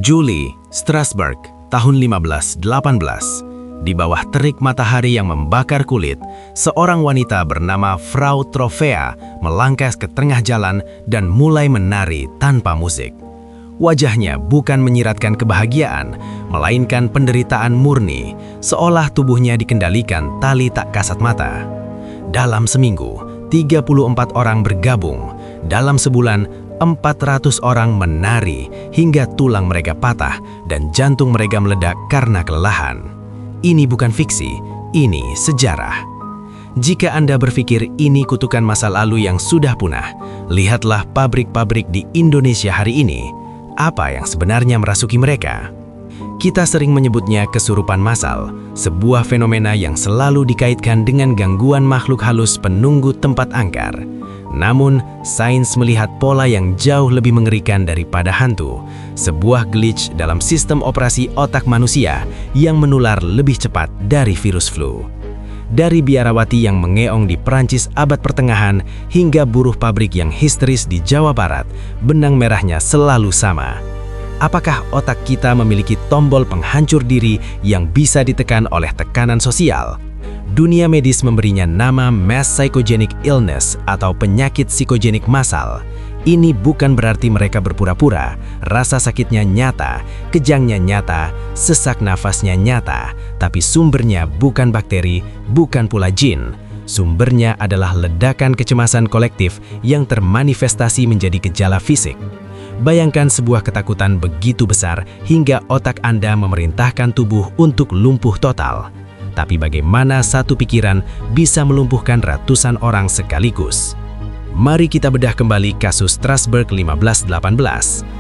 Juli, Strasbourg, tahun 1518. Di bawah terik matahari yang membakar kulit, seorang wanita bernama Frau Trovea melangkah ke tengah jalan dan mulai menari tanpa musik. Wajahnya bukan menyiratkan kebahagiaan, melainkan penderitaan murni, seolah tubuhnya dikendalikan tali tak kasat mata. Dalam seminggu, 34 orang bergabung. Dalam sebulan, 400 orang menari hingga tulang mereka patah dan jantung mereka meledak karena kelelahan. Ini bukan fiksi, ini sejarah. Jika Anda berpikir ini kutukan masa lalu yang sudah punah, lihatlah pabrik-pabrik di Indonesia hari ini. Apa yang sebenarnya merasuki mereka? Kita sering menyebutnya kesurupan massal, sebuah fenomena yang selalu dikaitkan dengan gangguan makhluk halus penunggu tempat angkar. Namun, sains melihat pola yang jauh lebih mengerikan daripada hantu, sebuah glitch dalam sistem operasi otak manusia yang menular lebih cepat dari virus flu. Dari biarawati yang mengeong di Perancis abad pertengahan hingga buruh pabrik yang histeris di Jawa Barat, benang merahnya selalu sama. Apakah otak kita memiliki tombol penghancur diri yang bisa ditekan oleh tekanan sosial? Dunia medis memberinya nama mass psychogenic illness atau penyakit psikogenik massal. Ini bukan berarti mereka berpura-pura, rasa sakitnya nyata, kejangnya nyata, sesak nafasnya nyata, tapi sumbernya bukan bakteri, bukan pula jin. Sumbernya adalah ledakan kecemasan kolektif yang termanifestasi menjadi gejala fisik. Bayangkan sebuah ketakutan begitu besar hingga otak Anda memerintahkan tubuh untuk lumpuh total. Tapi bagaimana satu pikiran bisa melumpuhkan ratusan orang sekaligus? Mari kita bedah kembali kasus Strasbourg 1518.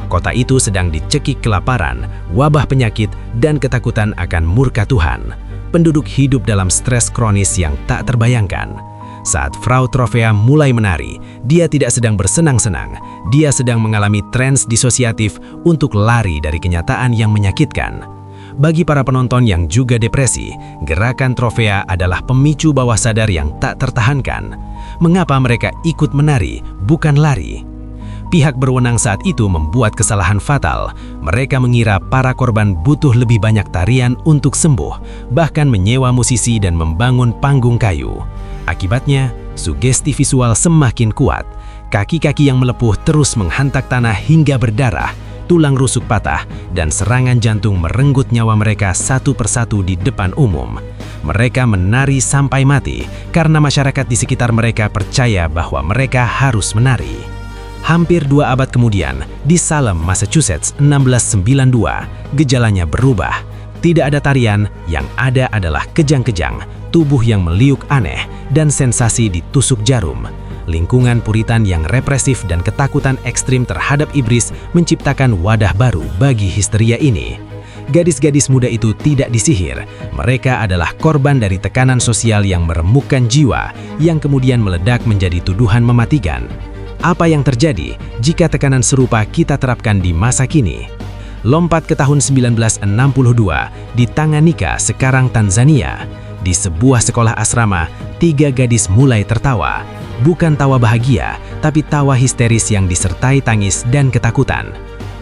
Kota itu sedang dicekik kelaparan, wabah penyakit, dan ketakutan akan murka Tuhan. Penduduk hidup dalam stres kronis yang tak terbayangkan. Saat Frau Trovea mulai menari, dia tidak sedang bersenang-senang. Dia sedang mengalami trans disosiatif untuk lari dari kenyataan yang menyakitkan. Bagi para penonton yang juga depresi, gerakan Trovea adalah pemicu bawah sadar yang tak tertahankan. Mengapa mereka ikut menari, bukan lari? Pihak berwenang saat itu membuat kesalahan fatal. Mereka mengira para korban butuh lebih banyak tarian untuk sembuh, bahkan menyewa musisi dan membangun panggung kayu. Akibatnya, sugesti visual semakin kuat. Kaki-kaki yang melepuh terus menghantak tanah hingga berdarah. Tulang rusuk patah, dan serangan jantung merenggut nyawa mereka satu persatu di depan umum. Mereka menari sampai mati karena masyarakat di sekitar mereka percaya bahwa mereka harus menari. Hampir 2 abad kemudian, di Salem, Massachusetts, 1692, gejalanya berubah. Tidak ada tarian, yang ada adalah kejang-kejang, tubuh yang meliuk aneh, dan sensasi ditusuk jarum. Lingkungan Puritan yang represif dan ketakutan ekstrim terhadap iblis menciptakan wadah baru bagi histeria ini. Gadis-gadis muda itu tidak disihir. Mereka adalah korban dari tekanan sosial yang meremukkan jiwa, yang kemudian meledak menjadi tuduhan mematikan. Apa yang terjadi jika tekanan serupa kita terapkan di masa kini? Lompat ke tahun 1962 di Tanganyika, sekarang Tanzania. Di sebuah sekolah asrama, 3 gadis mulai tertawa. Bukan tawa bahagia, tapi tawa histeris yang disertai tangis dan ketakutan.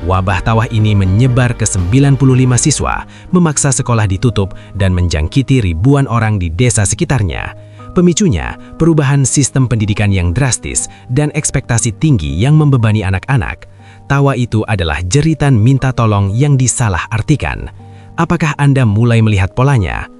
Wabah tawa ini menyebar ke 95 siswa, memaksa sekolah ditutup dan menjangkiti ribuan orang di desa sekitarnya. Pemicunya, perubahan sistem pendidikan yang drastis dan ekspektasi tinggi yang membebani anak-anak. Tawa itu adalah jeritan minta tolong yang disalah-artikan. Apakah Anda mulai melihat polanya?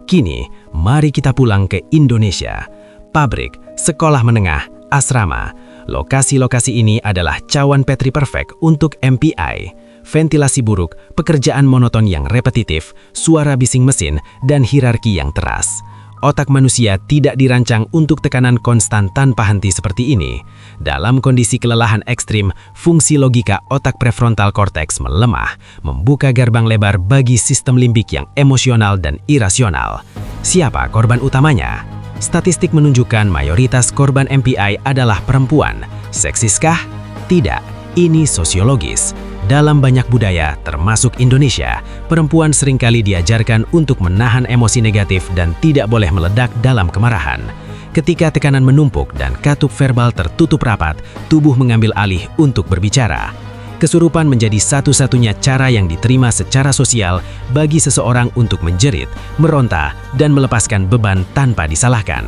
Kini, mari kita pulang ke Indonesia. Pabrik, sekolah menengah, asrama. Lokasi-lokasi ini adalah cawan Petri perfect untuk MPI. Ventilasi buruk, pekerjaan monoton yang repetitif, suara bising mesin, dan hierarki yang teras. Otak manusia tidak dirancang untuk tekanan konstan tanpa henti seperti ini. Dalam kondisi kelelahan ekstrim, fungsi logika otak prefrontal cortex melemah, membuka gerbang lebar bagi sistem limbik yang emosional dan irasional. Siapa korban utamanya? Statistik menunjukkan mayoritas korban MPI adalah perempuan. Seksiskah? Tidak. Ini sosiologis. Dalam banyak budaya, termasuk Indonesia, perempuan seringkali diajarkan untuk menahan emosi negatif dan tidak boleh meledak dalam kemarahan. Ketika tekanan menumpuk dan katup verbal tertutup rapat, tubuh mengambil alih untuk berbicara. Kesurupan menjadi satu-satunya cara yang diterima secara sosial bagi seseorang untuk menjerit, meronta, dan melepaskan beban tanpa disalahkan.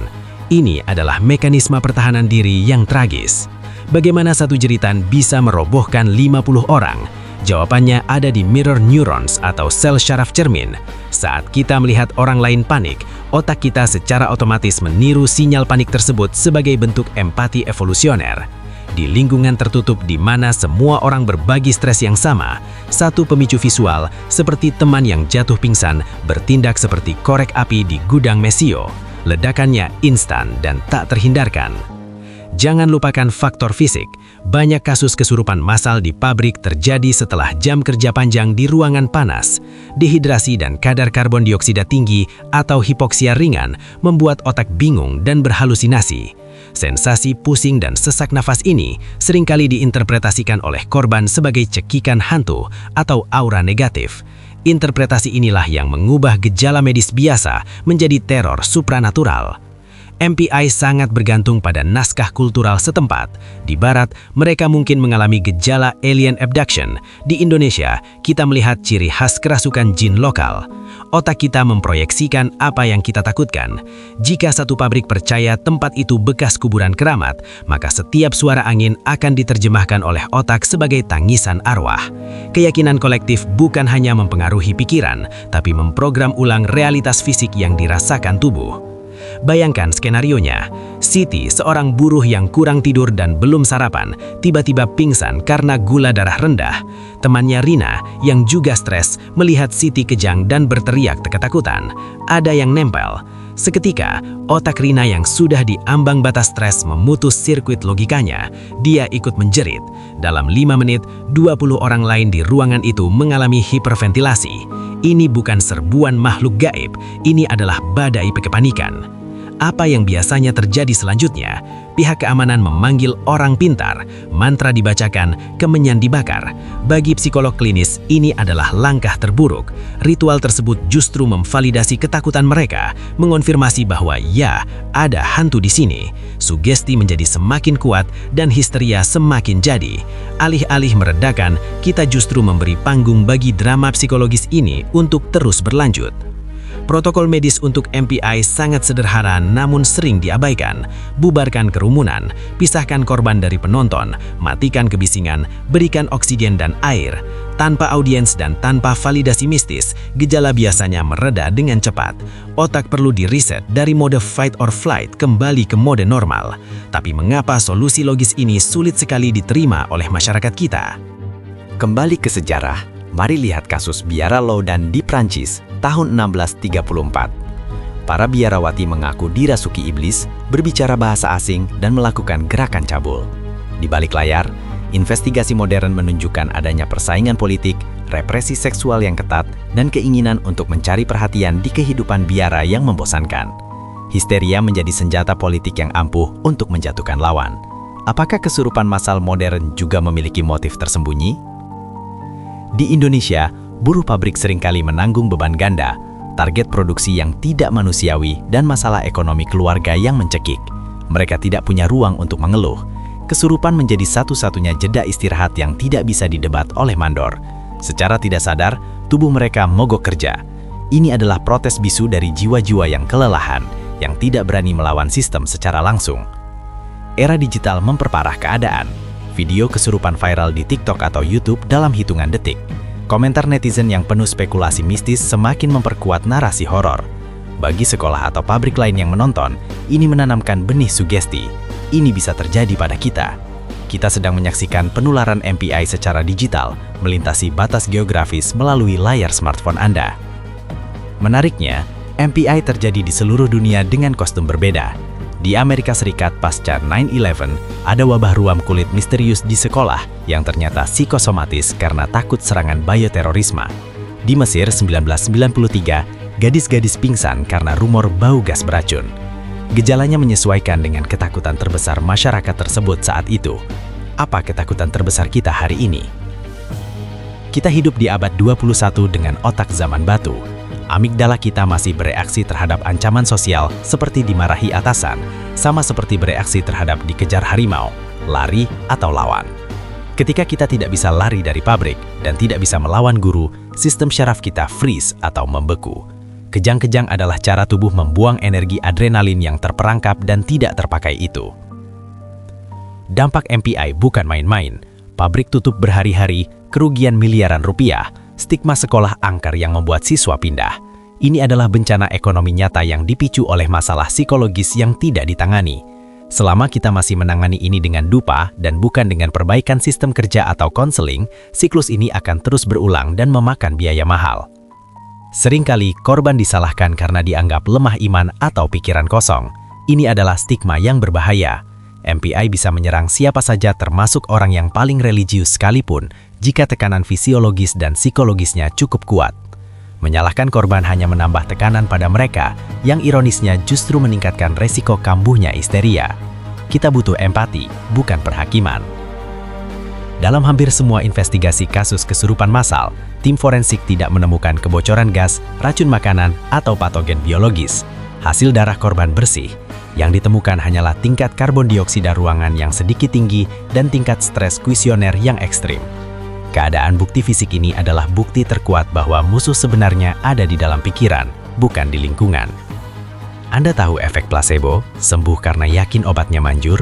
Ini adalah mekanisme pertahanan diri yang tragis. Bagaimana satu jeritan bisa merobohkan 50 orang? Jawabannya ada di mirror neurons atau sel syaraf cermin. Saat kita melihat orang lain panik, otak kita secara otomatis meniru sinyal panik tersebut sebagai bentuk empati evolusioner. Di lingkungan tertutup di mana semua orang berbagi stres yang sama, satu pemicu visual seperti teman yang jatuh pingsan bertindak seperti korek api di gudang mesio. Ledakannya instan dan tak terhindarkan. Jangan lupakan faktor fisik. Banyak kasus kesurupan massal di pabrik terjadi setelah jam kerja panjang di ruangan panas. Dehidrasi dan kadar karbon dioksida tinggi atau hipoksia ringan membuat otak bingung dan berhalusinasi. Sensasi pusing dan sesak nafas ini seringkali diinterpretasikan oleh korban sebagai cekikan hantu atau aura negatif. Interpretasi inilah yang mengubah gejala medis biasa menjadi teror supranatural. MPI sangat bergantung pada naskah kultural setempat. Di barat, mereka mungkin mengalami gejala alien abduction. Di Indonesia, kita melihat ciri khas kerasukan jin lokal. Otak kita memproyeksikan apa yang kita takutkan. Jika satu pabrik percaya tempat itu bekas kuburan keramat, maka setiap suara angin akan diterjemahkan oleh otak sebagai tangisan arwah. Keyakinan kolektif bukan hanya mempengaruhi pikiran, tapi memprogram ulang realitas fisik yang dirasakan tubuh. Bayangkan skenarionya, Siti, seorang buruh yang kurang tidur dan belum sarapan, tiba-tiba pingsan karena gula darah rendah. Temannya Rina, yang juga stres, melihat Siti kejang dan berteriak ketakutan. Ada yang nempel. Seketika, otak Rina yang sudah di ambang batas stres memutus sirkuit logikanya. Dia ikut menjerit. Dalam 5 menit, 20 orang lain di ruangan itu mengalami hiperventilasi. Ini bukan serbuan makhluk gaib, ini adalah badai kepanikan. Apa yang biasanya terjadi selanjutnya? Pihak keamanan memanggil orang pintar, mantra dibacakan, kemenyan dibakar. Bagi psikolog klinis, ini adalah langkah terburuk. Ritual tersebut justru memvalidasi ketakutan mereka, mengonfirmasi bahwa ya, ada hantu di sini. Sugesti menjadi semakin kuat dan histeria semakin jadi. Alih-alih meredakan, kita justru memberi panggung bagi drama psikologis ini untuk terus berlanjut. Protokol medis untuk MPI sangat sederhana namun sering diabaikan. Bubarkan kerumunan, pisahkan korban dari penonton, matikan kebisingan, berikan oksigen dan air. Tanpa audiens dan tanpa validasi mistis, gejala biasanya mereda dengan cepat. Otak perlu di-reset dari mode fight or flight kembali ke mode normal. Tapi mengapa solusi logis ini sulit sekali diterima oleh masyarakat kita? Kembali ke sejarah, mari lihat kasus biara Loudan di Prancis tahun 1634. Para biarawati mengaku dirasuki iblis, berbicara bahasa asing, dan melakukan gerakan cabul. Di balik layar, investigasi modern menunjukkan adanya persaingan politik, represi seksual yang ketat, dan keinginan untuk mencari perhatian di kehidupan biara yang membosankan. Histeria menjadi senjata politik yang ampuh untuk menjatuhkan lawan. Apakah kesurupan massal modern juga memiliki motif tersembunyi? Di Indonesia, buruh pabrik seringkali menanggung beban ganda, target produksi yang tidak manusiawi, dan masalah ekonomi keluarga yang mencekik. Mereka tidak punya ruang untuk mengeluh. Kesurupan menjadi satu-satunya jeda istirahat yang tidak bisa didebat oleh mandor. Secara tidak sadar, tubuh mereka mogok kerja. Ini adalah protes bisu dari jiwa-jiwa yang kelelahan, yang tidak berani melawan sistem secara langsung. Era digital memperparah keadaan. Video kesurupan viral di TikTok atau YouTube dalam hitungan detik. Komentar netizen yang penuh spekulasi mistis semakin memperkuat narasi horor. Bagi sekolah atau pabrik lain yang menonton, ini menanamkan benih sugesti. Ini bisa terjadi pada kita. Kita sedang menyaksikan penularan MPI secara digital, melintasi batas geografis melalui layar smartphone Anda. Menariknya, MPI terjadi di seluruh dunia dengan kostum berbeda. Di Amerika Serikat pasca 9/11, ada wabah ruam kulit misterius di sekolah yang ternyata psikosomatis karena takut serangan bioterorisme. Di Mesir 1993, gadis-gadis pingsan karena rumor bau gas beracun. Gejalanya menyesuaikan dengan ketakutan terbesar masyarakat tersebut saat itu. Apa ketakutan terbesar kita hari ini? Kita hidup di abad 21 dengan otak zaman batu. Amigdala kita masih bereaksi terhadap ancaman sosial seperti dimarahi atasan, sama seperti bereaksi terhadap dikejar harimau, lari, atau lawan. Ketika kita tidak bisa lari dari pabrik dan tidak bisa melawan guru, sistem syaraf kita freeze atau membeku. Kejang-kejang adalah cara tubuh membuang energi adrenalin yang terperangkap dan tidak terpakai itu. Dampak MPI bukan main-main. Pabrik tutup berhari-hari, kerugian miliaran rupiah, stigma sekolah angker yang membuat siswa pindah. Ini adalah bencana ekonomi nyata yang dipicu oleh masalah psikologis yang tidak ditangani. Selama kita masih menangani ini dengan dupa dan bukan dengan perbaikan sistem kerja atau konseling, siklus ini akan terus berulang dan memakan biaya mahal. Seringkali korban disalahkan karena dianggap lemah iman atau pikiran kosong. Ini adalah stigma yang berbahaya. MPI bisa menyerang siapa saja termasuk orang yang paling religius sekalipun jika tekanan fisiologis dan psikologisnya cukup kuat. Menyalahkan korban hanya menambah tekanan pada mereka, yang ironisnya justru meningkatkan resiko kambuhnya histeria. Kita butuh empati, bukan perhakiman. Dalam hampir semua investigasi kasus kesurupan massal, tim forensik tidak menemukan kebocoran gas, racun makanan, atau patogen biologis. Hasil darah korban bersih. Yang ditemukan hanyalah tingkat karbon dioksida ruangan yang sedikit tinggi dan tingkat stres kuesioner yang ekstrim. Keadaan bukti fisik ini adalah bukti terkuat bahwa musuh sebenarnya ada di dalam pikiran, bukan di lingkungan. Anda tahu efek placebo, sembuh karena yakin obatnya manjur?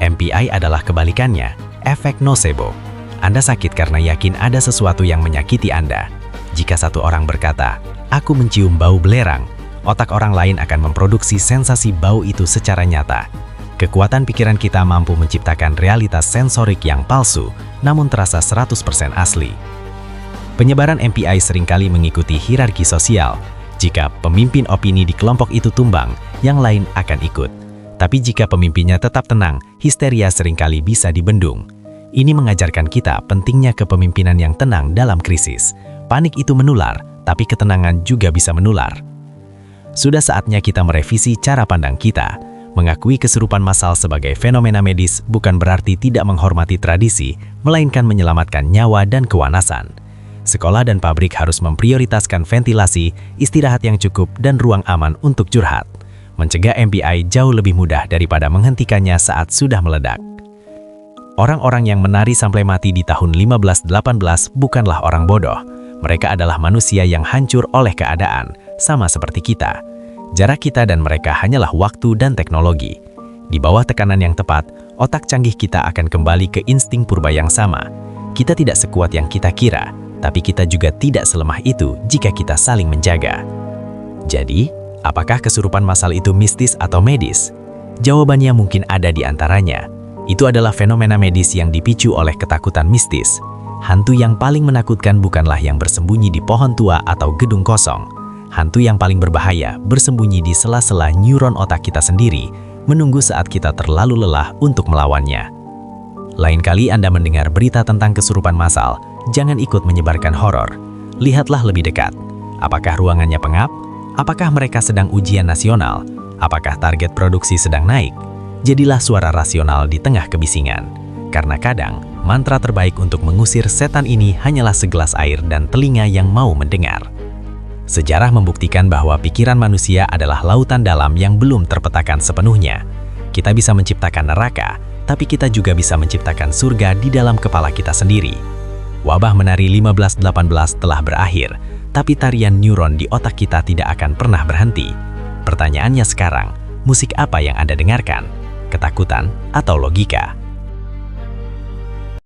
MPI adalah kebalikannya, efek nocebo. Anda sakit karena yakin ada sesuatu yang menyakiti Anda. Jika satu orang berkata, "Aku mencium bau belerang," otak orang lain akan memproduksi sensasi bau itu secara nyata. Kekuatan pikiran kita mampu menciptakan realitas sensorik yang palsu, namun terasa 100% asli. Penyebaran MPI seringkali mengikuti hierarki sosial. Jika pemimpin opini di kelompok itu tumbang, yang lain akan ikut. Tapi jika pemimpinnya tetap tenang, histeria seringkali bisa dibendung. Ini mengajarkan kita pentingnya kepemimpinan yang tenang dalam krisis. Panik itu menular, tapi ketenangan juga bisa menular. Sudah saatnya kita merevisi cara pandang kita. Mengakui kesurupan massal sebagai fenomena medis bukan berarti tidak menghormati tradisi, melainkan menyelamatkan nyawa dan kewanasan. Sekolah dan pabrik harus memprioritaskan ventilasi, istirahat yang cukup, dan ruang aman untuk curhat. Mencegah MPI jauh lebih mudah daripada menghentikannya saat sudah meledak. Orang-orang yang menari sampai mati di tahun 1518 bukanlah orang bodoh. Mereka adalah manusia yang hancur oleh keadaan, sama seperti kita. Jarak kita dan mereka hanyalah waktu dan teknologi. Di bawah tekanan yang tepat, otak canggih kita akan kembali ke insting purba yang sama. Kita tidak sekuat yang kita kira, tapi kita juga tidak selemah itu jika kita saling menjaga. Jadi, apakah kesurupan massal itu mistis atau medis? Jawabannya mungkin ada di antaranya. Itu adalah fenomena medis yang dipicu oleh ketakutan mistis. Hantu yang paling menakutkan bukanlah yang bersembunyi di pohon tua atau gedung kosong. Hantu yang paling berbahaya bersembunyi di sela-sela neuron otak kita sendiri, menunggu saat kita terlalu lelah untuk melawannya. Lain kali Anda mendengar berita tentang kesurupan massal, jangan ikut menyebarkan horor. Lihatlah lebih dekat. Apakah ruangannya pengap? Apakah mereka sedang ujian nasional? Apakah target produksi sedang naik? Jadilah suara rasional di tengah kebisingan. Karena kadang, mantra terbaik untuk mengusir setan ini hanyalah segelas air dan telinga yang mau mendengar. Sejarah membuktikan bahwa pikiran manusia adalah lautan dalam yang belum terpetakan sepenuhnya. Kita bisa menciptakan neraka, tapi kita juga bisa menciptakan surga di dalam kepala kita sendiri. Wabah menari 1518 telah berakhir, tapi tarian neuron di otak kita tidak akan pernah berhenti. Pertanyaannya sekarang, musik apa yang Anda dengarkan? Ketakutan atau logika?